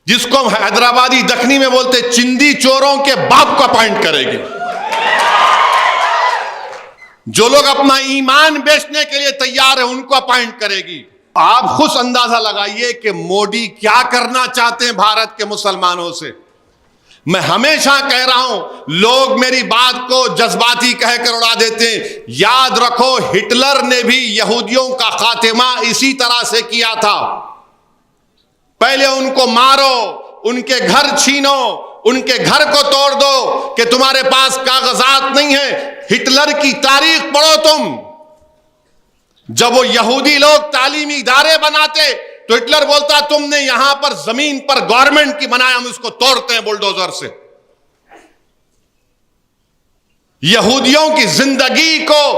जिसको हम हैदराबादी दखनी में बोलते चिंदी चोरों के बाप को अपॉइंट करेगी। जो लोग अपना ईमान बेचने के लिए तैयार है उनको अपॉइंट करेगी। आप खुद अंदाजा लगाइए कि मोदी क्या करना चाहते हैं भारत के मुसलमानों से। मैं हमेशा कह रहा हूं, लोग मेरी बात को जज्बाती कहकर उड़ा देते हैं। याद रखो, हिटलर ने भी यहूदियों का खात्मा इसी तरह से किया था। पहले उनको मारो, उनके घर छीनो, उनके घर को तोड़ दो कि तुम्हारे पास कागजात नहीं है। हिटलर की तारीख पढ़ो तुम। जब वो यहूदी लोग तालीमी इदारे बनाते तो हिटलर बोलता तुमने यहां पर जमीन पर गवर्नमेंट की बनाया, हम इसको तोड़ते हैं बुलडोजर से। यहूदियों की जिंदगी को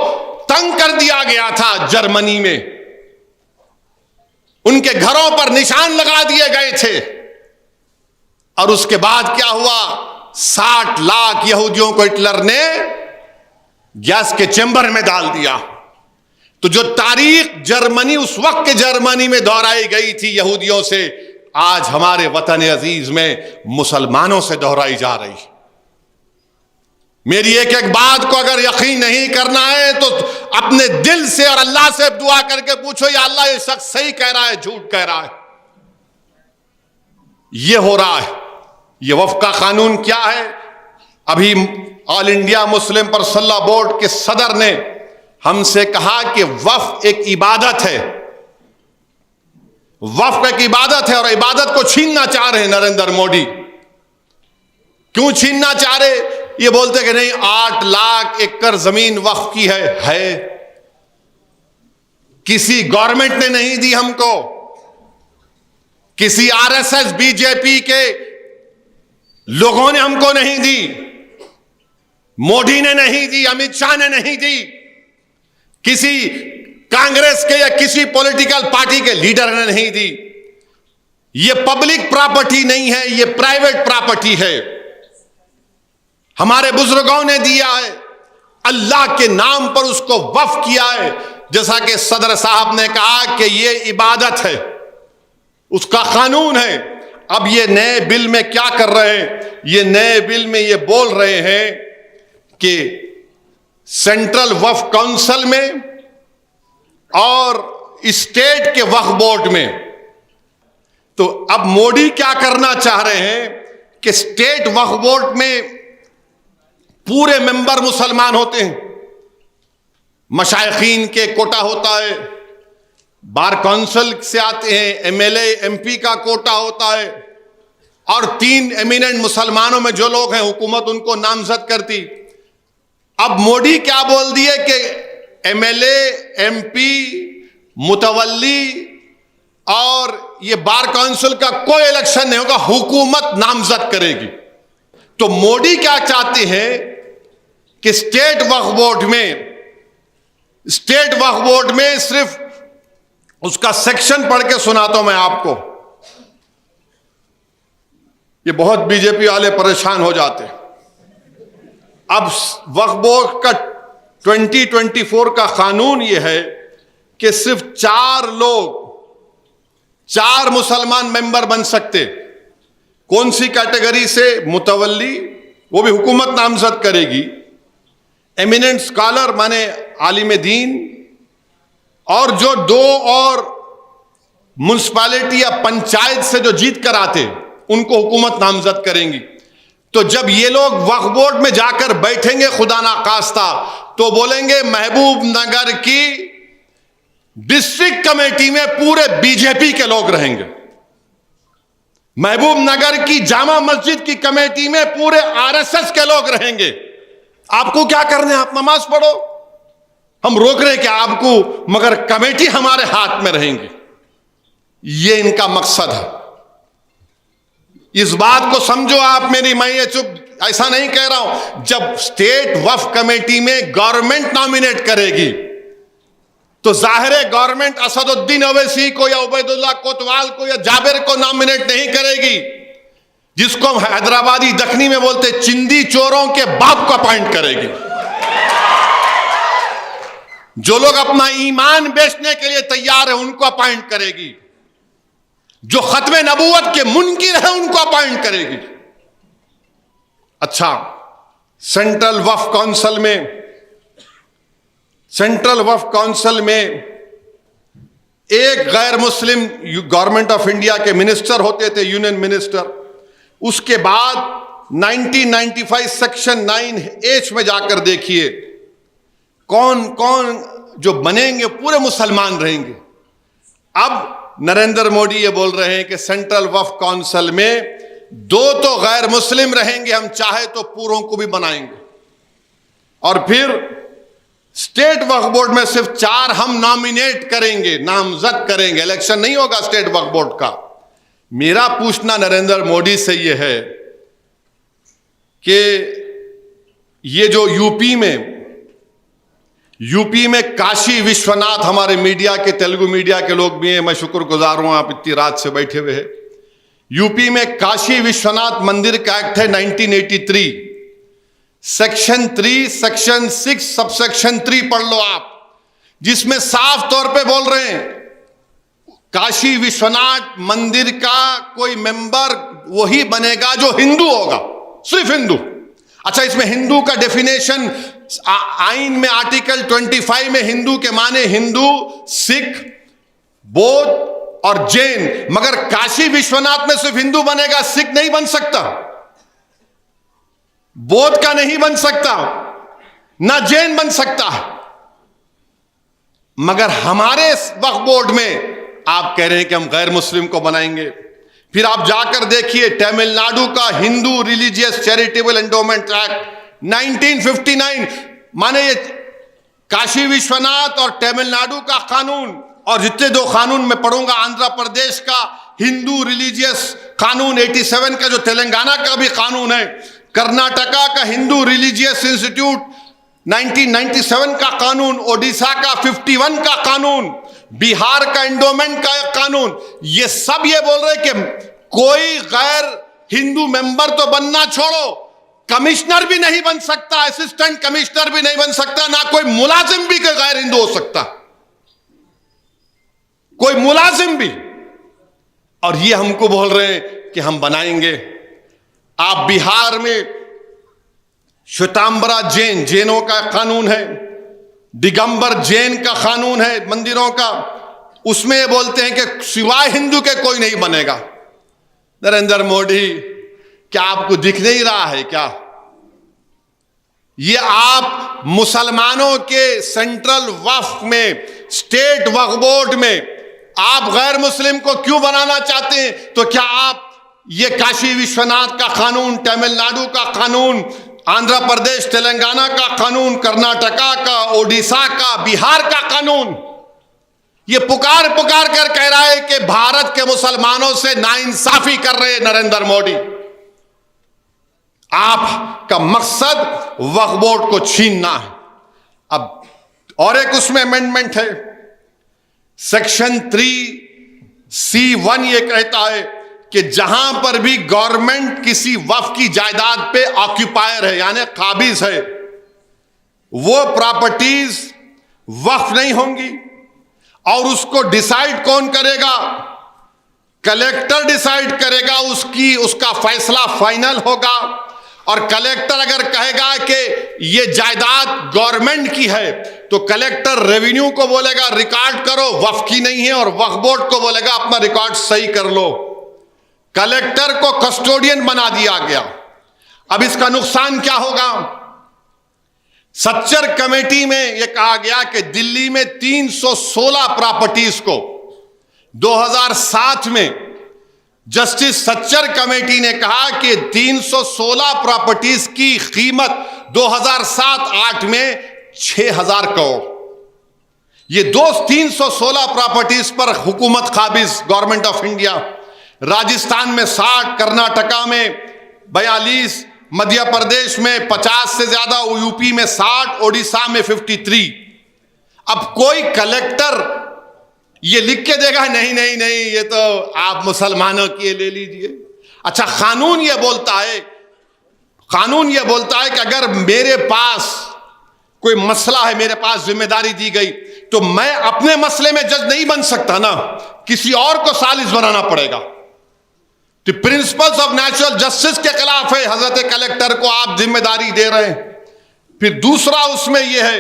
तंग कर दिया गया था जर्मनी में। उनके घरों पर निशान लगा दिए गए थे। और उसके बाद क्या हुआ? 60 लाख यहूदियों को हिटलर ने गैस के चेंबर में डाल दिया। तो जो तारीख जर्मनी उस वक्त के जर्मनी में दोहराई गई थी यहूदियों से, आज हमारे वतन अजीज में मुसलमानों से दोहराई जा रही। मेरी एक एक बात को अगर यकीन नहीं करना है तो अपने दिल से और अल्लाह से दुआ करके पूछो, या अल्लाह ये शख्स सही कह रहा है झूठ कह रहा है। ये हो रहा है। ये वफ़ का कानून क्या है? अभी all India Muslim personal board के सदर ने हमसे कहा कि वफ़ एक इबादत है। वफ़ एक इबादत है और इबादत को छीनना चाह रहे हैं नरेंद्र मोदी। क्यों छीनना चाह रहे? ये बोलते कि नहीं, 8 लाख एकड़ जमीन वफ़ की है। किसी गवर्नमेंट ने नहीं दी हमको, किसी आरएसएस बीजेपी के लोगों ने हमको नहीं दी, मोदी ने नहीं दी, अमित शाह ने नहीं दी, किसी कांग्रेस के या किसी पॉलिटिकल पार्टी के लीडर ने नहीं दी। ये पब्लिक प्रॉपर्टी नहीं है, ये प्राइवेट प्रॉपर्टी है। हमारे बुजुर्गों ने दिया है, अल्लाह के नाम पर उसको वक्फ किया है। जैसा कि सदर साहब ने कहा कि ये इबादत है, उसका कानून है। अब ये नए बिल में क्या कर रहे हैं? ये नए बिल में ये बोल रहे हैं कि सेंट्रल वक्फ काउंसिल में और स्टेट के वक्फ बोर्ड में, तो अब मोदी क्या करना चाह रहे हैं कि स्टेट वक्फ बोर्ड में पूरे मेंबर मुसलमान होते हैं। मशाइखीन के कोटा होता है, बार काउंसिल से आते हैं, एमएलए एमपी का कोटा होता है, और 3 एमिनेंट मुसलमानों में जो लोग हैं हुकूमत उनको नामजद करती। अब मोदी क्या बोल दिए कि एमएलए एमपी मुतवल्ली और ये बार काउंसिल का कोई इलेक्शन नहीं होगा, हुकूमत नामजद करेगी। तो मोदी क्या चाहते हैं कि स्टेट वक्फ बोर्ड में सिर्फ उसका सेक्शन पढ़ के सुनाता हूं मैं आपको। ये बहुत बीजेपी वाले परेशान हो जाते हैं। अब वक्फ बोर्ड का 2024 का कानून ये है कि सिर्फ 4 मुसलमान मेंबर बन सकते। कौन सी कैटेगरी से? मुतवल्ली, वो भी हुकूमत नामजद करेगी। एमिनेंट स्कॉलर माने आलिम दीन, और जो 2 और म्युनिसिपैलिटी या पंचायत से जो जीत कर आते उनको हुकूमत नामजद करेंगी। तो जब ये लोग वक्फ बोर्ड में जाकर बैठेंगे खुदा ना खास्ता, तो बोलेंगे महबूब नगर की डिस्ट्रिक्ट कमेटी में पूरे बीजेपी के लोग रहेंगे, महबूब नगर की जामा मस्जिद की कमेटी में पूरे आरएसएस के लोग रहेंगे। आपको क्या करना है? आप नमाज पढ़ो, हम रोक रहे क्या आपको, मगर कमेटी हमारे हाथ में रहेंगी। ये इनका मकसद है। इस बात को समझो आप मेरी। मैं ये चुप ऐसा नहीं कह रहा हूं। जब स्टेट वक्फ कमेटी में गवर्नमेंट नॉमिनेट करेगी तो जाहिर है गवर्नमेंट असदुद्दीन ओवैसी को या उबैदुल्लाह कोतवाल को या जाबिर को नॉमिनेट नहीं करेगी, जिसको हम हैदराबादी दखनी में बोलते चिंदी चोरों के बाप को अपॉइंट करेगी। जो लोग अपना ईमान बेचने के लिए तैयार है उनको अपॉइंट करेगी। जो खत्मे नबूवत के मुनकिर है उनको अपॉइंट करेगी। अच्छा, सेंट्रल वक्फ काउंसिल में एक गैर मुस्लिम गवर्नमेंट ऑफ इंडिया के मिनिस्टर होते थे, यूनियन मिनिस्टर। उसके बाद 1995 सेक्शन 9H में जाकर देखिए कौन कौन जो बनेंगे पूरे मुसलमान रहेंगे। अब नरेंद्र मोदी ये बोल रहे हैं कि सेंट्रल वक्फ काउंसिल में 2 तो गैर मुस्लिम रहेंगे, हम चाहे तो पूरों को भी बनाएंगे। और फिर स्टेट वक्फ बोर्ड में सिर्फ 4 हम नॉमिनेट करेंगे, नामजद करेंगे, इलेक्शन नहीं होगा स्टेट वक्फ बोर्ड का। मेरा पूछना नरेंद्र मोदी से यह है कि ये जो यूपी में काशी विश्वनाथ, हमारे मीडिया के, तेलुगु मीडिया के लोग भी हैं, मैं शुक्रगुजार हूं आप इतनी रात से बैठे हुए हैं। यूपी में काशी विश्वनाथ मंदिर का एक्ट है 1983, सेक्शन 3 सेक्शन 6 सबसेक्शन 3 पढ़ लो आप, जिसमें साफ तौर पे बोल रहे हैं काशी विश्वनाथ मंदिर का कोई मेंबर वही बनेगा जो हिंदू होगा, सिर्फ हिंदू। अच्छा, इसमें हिंदू का डेफिनेशन आइन में आर्टिकल 25 में हिंदू के माने हिंदू, सिख, बौद्ध और जैन, मगर काशी विश्वनाथ में सिर्फ हिंदू बनेगा, सिख नहीं बन सकता, बौद्ध का नहीं बन सकता, ना जैन बन सकता। मगर हमारे वक्फ बोर्ड में आप कह रहे हैं कि हम गैर मुस्लिम को बनाएंगे। फिर आप जाकर देखिए तमिलनाडु का Hindu religious charitable endowment act 1959, माने ये काशी विश्वनाथ और तमिलनाडु का कानून, और जितने 2 कानून मैं पढ़ूंगा, आंध्र प्रदेश का हिंदू रिलीजियस कानून 87 का, जो तेलंगाना का भी कानून है, कर्नाटका का हिंदू रिलीजियस इंस्टीट्यूट 1997 का कानून, ओडिशा का 51 का कानून, बिहार का एंडोमेंट का एक कानून, ये सब ये बोल रहे कि कोई गैर हिंदू मेंबर तो बनना छोड़ो, कमिश्नर भी नहीं बन सकता, असिस्टेंट कमिश्नर भी नहीं बन सकता, ना कोई मुलाजिम भी गैर हिंदू हो सकता, कोई मुलाजिम भी। और ये हमको बोल रहे हैं कि हम बनाएंगे। आप बिहार में श्वेतांबरा जैनों का कानून है, दिगंबर जैन का कानून है मंदिरों का, उसमें ये बोलते हैं कि सिवाय हिंदू के कोई नहीं बनेगा। नरेंद्र मोदी, क्या आपको दिख नहीं रहा है क्या? ये आप मुसलमानों के सेंट्रल वक्फ में, स्टेट वक्फ बोर्ड में आप गैर मुस्लिम को क्यों बनाना चाहते हैं? तो क्या आप ये काशी विश्वनाथ का कानून, तमिलनाडु का कानून, आंध्र प्रदेश तेलंगाना का कानून, कर्नाटका का, ओडिशा का, बिहार का कानून, ये पुकार कर कह रहा है कि भारत के मुसलमानों से नाइंसाफी कर रहे हैं नरेंद्र मोदी। आपका मकसद वक्फ बोर्ड को छीनना है। अब और एक उसमें अमेंडमेंट है, सेक्शन 3C1, ये कहता है कि जहां पर भी गवर्नमेंट किसी वक्फ की जायदाद पे ऑक्यूपायर है, यानी काबिज है, वो प्रॉपर्टीज वक्फ नहीं होंगी। और उसको डिसाइड कौन करेगा? कलेक्टर डिसाइड करेगा, उसका फैसला फाइनल होगा। और कलेक्टर अगर कहेगा कि ये जायदाद गवर्नमेंट की है, तो कलेक्टर रेवेन्यू को बोलेगा रिकॉर्ड करो, वक्फ की नहीं है, और वक्फ बोर्ड को बोलेगा अपना रिकॉर्ड सही कर लो। कलेक्टर को कस्टोडियन बना दिया गया। अब इसका नुकसान क्या होगा? सच्चर कमेटी में यह कहा गया कि दिल्ली में 316 प्रॉपर्टीज को 2007 में जस्टिस सच्चर कमेटी ने कहा कि 316 प्रॉपर्टीज की कीमत 2007-8 में 6,000 करोड़। ये 316 प्रॉपर्टीज पर हुकूमत काबिज गवर्नमेंट ऑफ इंडिया। राजस्थान में 60, कर्नाटका में 42, मध्य प्रदेश में 50 से ज्यादा, यूपी में 60, ओडिशा में 53। अब कोई कलेक्टर ये लिख के देगा नहीं नहीं नहीं, ये तो आप मुसलमानों की ले लीजिए। अच्छा, कानून ये बोलता है कि अगर मेरे पास कोई मसला है, मेरे पास जिम्मेदारी दी गई तो मैं अपने मसले में जज नहीं बन सकता ना, किसी और को सालिस बनाना पड़ेगा। तो प्रिंसिपल्स ऑफ नेचुरल जस्टिस के खिलाफ है, हजरत कलेक्टर को आप जिम्मेदारी दे रहे हैं। फिर दूसरा उसमें यह है,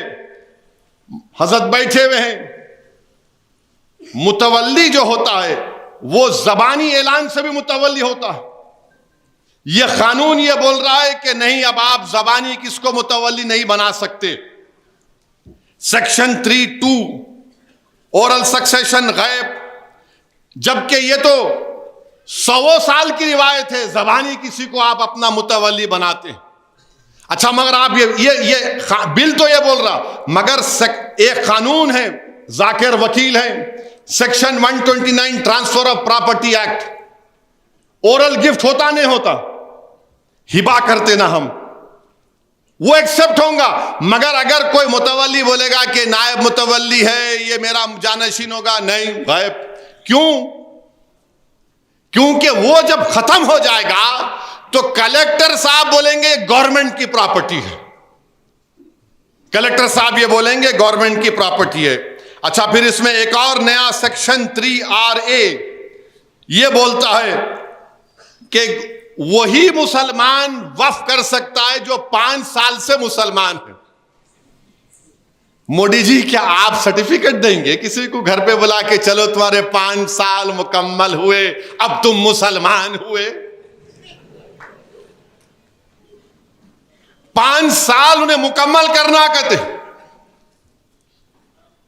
हजरत बैठे हुए हैं, मुतवल्ली जो होता है वो जबानी ऐलान से भी मुतवल्ली होता है। यह कानून यह बोल रहा है कि नहीं, अब आप जबानी किसको मुतवल्ली नहीं बना सकते। सेक्शन 3(2) ओरल सक्सेशन गैब, जबकि यह तो 100 साल की रिवायत है, जबानी किसी को आप अपना मुतवल्ली बनाते हैं। अच्छा, मगर आप ये बिल तो ये बोल रहा, मगर एक कानून है, जाकिर वकील है, section 129 transfer of property act, oral gift होता नहीं होता, हिबा करते ना हम, वो एक्सेप्ट होगा। मगर अगर कोई मुतवल्ली बोलेगा कि नायब मुतवल्ली है, ये मेरा जानशीन होगा, नहीं, गायब। क्यों? क्योंकि वो जब खत्म हो जाएगा तो कलेक्टर साहब बोलेंगे गवर्नमेंट की प्रॉपर्टी है, कलेक्टर साहब ये बोलेंगे गवर्नमेंट की प्रॉपर्टी है। अच्छा, फिर इसमें एक और नया सेक्शन 3RA ये बोलता है कि वही मुसलमान वक्फ कर सकता है जो 5 साल से मुसलमान है। मोदी जी, क्या आप सर्टिफिकेट देंगे किसी को घर पे बुला के, चलो तुम्हारे 5 साल मुकम्मल हुए, अब तुम मुसलमान हुए? 5 साल उन्हें मुकम्मल करना कहते।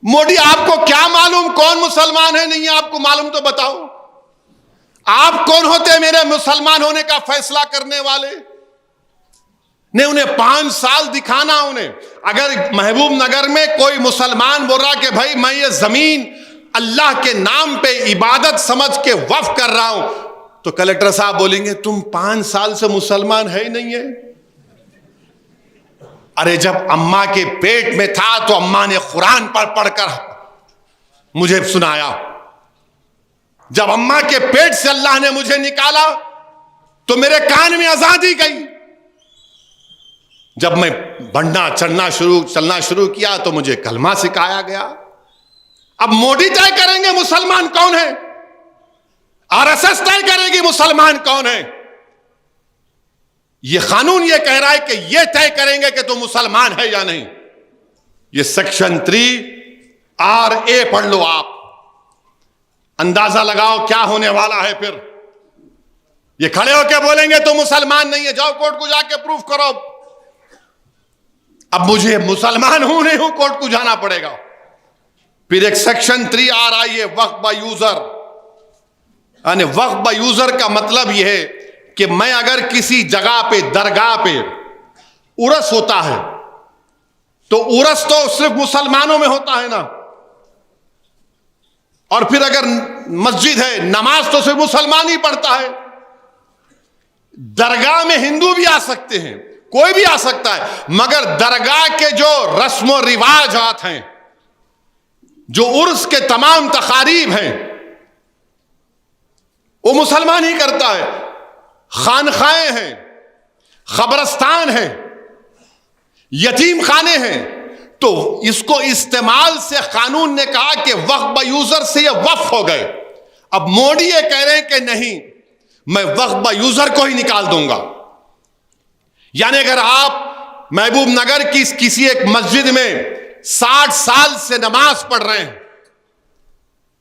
मोदी, आपको क्या मालूम कौन मुसलमान है? नहीं है आपको मालूम तो बताओ। आप कौन होते हैं मेरे मुसलमान होने का फैसला करने वाले? नहीं, उन्हें 5 साल दिखाना। उन्हें अगर महबूब नगर में कोई मुसलमान बोल रहा कि भाई मैं ये जमीन अल्लाह के नाम पे इबादत समझ के वक्फ कर रहा हूं, तो कलेक्टर साहब बोलेंगे तुम 5 साल से मुसलमान है ही नहीं है। अरे, जब अम्मा के पेट में था तो अम्मा ने कुरान पढ़कर मुझे सुनाया। जब अम्मा के पेट से अल्लाह ने मुझे निकाला तो मेरे कान में आजादी गई। जब मैं चलना शुरू किया तो मुझे कलमा सिखाया गया। अब मोदी तय करेंगे मुसलमान कौन है, आरएसएस तय करेगी मुसलमान कौन है। यह कानून यह कह रहा है कि यह तय करेंगे कि तुम मुसलमान है या नहीं। यह सेक्शन 3RA पढ़ लो आप, अंदाजा लगाओ क्या होने वाला है। फिर ये खड़े होकर बोलेंगे तो मुसलमान नहीं है, जाओ कोर्ट को जाके प्रूफ करो। अब मुझे मुसलमान हूं नहीं हूं, कोर्ट को जाना पड़ेगा। फिर एक section 3RI Waqf by user, यानी वक्फ बाय यूजर का मतलब यह है कि मैं अगर किसी जगह पे, दरगाह पे उर्स होता है तो उर्स तो सिर्फ मुसलमानों में होता है ना, और फिर अगर मस्जिद है, नमाज तो सिर्फ मुसलमान ही पढ़ता है। दरगाह में हिंदू भी आ सकते हैं, कोई भी आ सकता है, मगर दरगाह के जो रस्म रिवाजात हैं, जो उर्स के तमाम तकारीब हैं, वो मुसलमान ही करता है। खानखाएं हैं, खबरस्तान हैं, यतीम खाने हैं, तो इसको इस्तेमाल से कानून ने कहा कि वक्फ बाय यूजर से ये वक्फ हो गए। अब मोदी ये कह रहे हैं कि नहीं, मैं वक्फ बाय यूजर को ही निकाल दूंगा। यानी अगर आप महबूब नगर की किसी एक मस्जिद में 60 साल से नमाज पढ़ रहे हैं,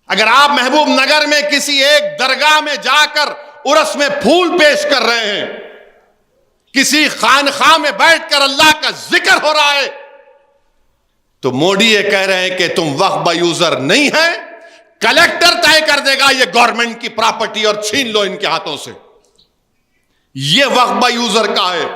अगर आप महबूब नगर में किसी एक दरगाह में जाकर उर्स में फूल पेश कर रहे हैं, किसी खानखा में बैठकर अल्लाह का जिक्र हो रहा है, तो मोदी ये कह रहे हैं कि तुम वक्फ बाय यूजर नहीं है, कलेक्टर तय कर देगा ये गवर्नमेंट की प्रॉपर्टी और छीन लो इनके हाथों से। ये वक्फ बाय यूजर का है।